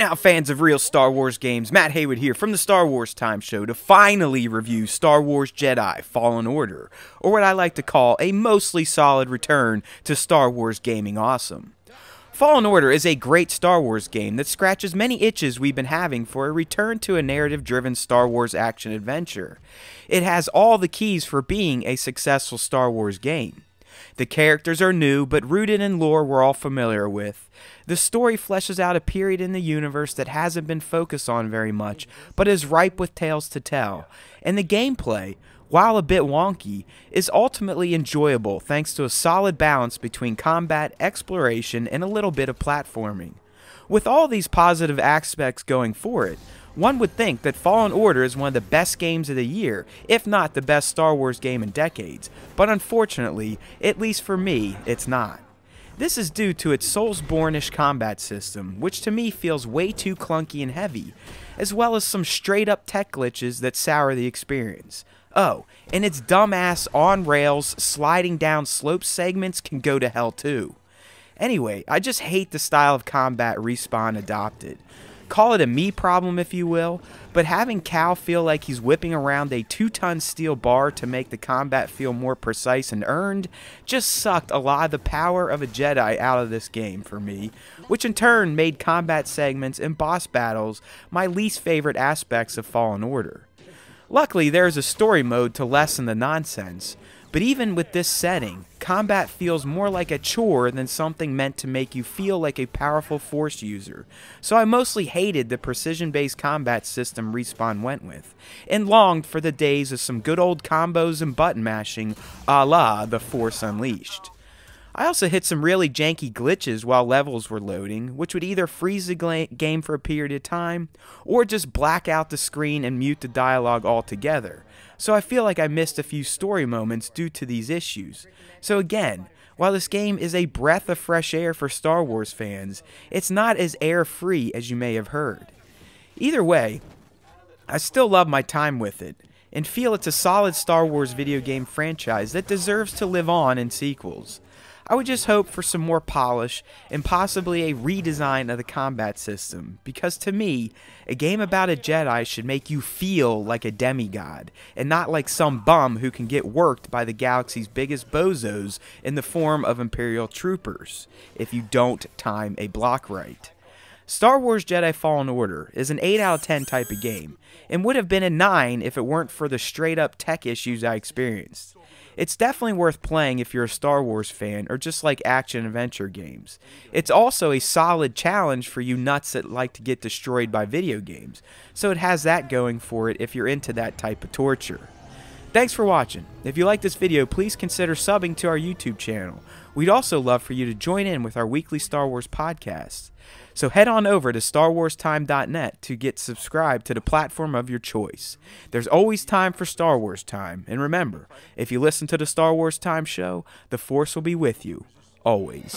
now, fans of real Star Wars games, Matt Haywood here from the Star Wars Time Show to finally review Star Wars Jedi Fallen Order, or what I like to call a mostly solid return to Star Wars gaming awesome. Fallen Order is a great Star Wars game that scratches many itches we've been having for a return to a narrative-driven Star Wars action-adventure. It has all the keys for being a successful Star Wars game. The characters are new, but rooted in lore we're all familiar with. The story fleshes out a period in the universe that hasn't been focused on very much, but is ripe with tales to tell. And the gameplay, while a bit wonky, is ultimately enjoyable thanks to a solid balance between combat, exploration, and a little bit of platforming. With all these positive aspects going for it, one would think that Fallen Order is one of the best games of the year, if not the best Star Wars game in decades, but unfortunately, at least for me, it's not. This is due to its Soulsborne-ish combat system, which to me feels way too clunky and heavy, as well as some straight-up tech glitches that sour the experience. Oh, and its dumbass on-rails sliding down slope segments can go to hell too. Anyway, I just hate the style of combat Respawn adopted. Call it a me problem if you will, but having Cal feel like he's whipping around a 2-ton steel bar to make the combat feel more precise and earned just sucked a lot of the power of a Jedi out of this game for me, which in turn made combat segments and boss battles my least favorite aspects of Fallen Order. Luckily, there is a story mode to lessen the nonsense, but even with this setting, combat feels more like a chore than something meant to make you feel like a powerful Force user, so I mostly hated the precision-based combat system Respawn went with, and longed for the days of some good old combos and button mashing a la The Force Unleashed. I also hit some really janky glitches while levels were loading, which would either freeze the game for a period of time, or just black out the screen and mute the dialogue altogether, so I feel like I missed a few story moments due to these issues. So again, while this game is a breath of fresh air for Star Wars fans, it's not as air-free as you may have heard. Either way, I still love my time with it, and feel it's a solid Star Wars video game franchise that deserves to live on in sequels. I would just hope for some more polish and possibly a redesign of the combat system, because to me, a game about a Jedi should make you feel like a demigod, and not like some bum who can get worked by the galaxy's biggest bozos in the form of Imperial troopers, if you don't time a block right. Star Wars Jedi Fallen Order is an 8 out of 10 type of game, and would have been a 9 if it weren't for the straight up tech issues I experienced. It's definitely worth playing if you're a Star Wars fan or just like action-adventure games. It's also a solid challenge for you nuts that like to get destroyed by video games, so it has that going for it if you're into that type of torture. Thanks for watching. If you like this video, please consider subbing to our YouTube channel. We'd also love for you to join in with our weekly Star Wars podcasts. So head on over to StarWarsTime.net to get subscribed to the platform of your choice. There's always time for Star Wars Time, and remember, if you listen to the Star Wars Time show, the Force will be with you, always.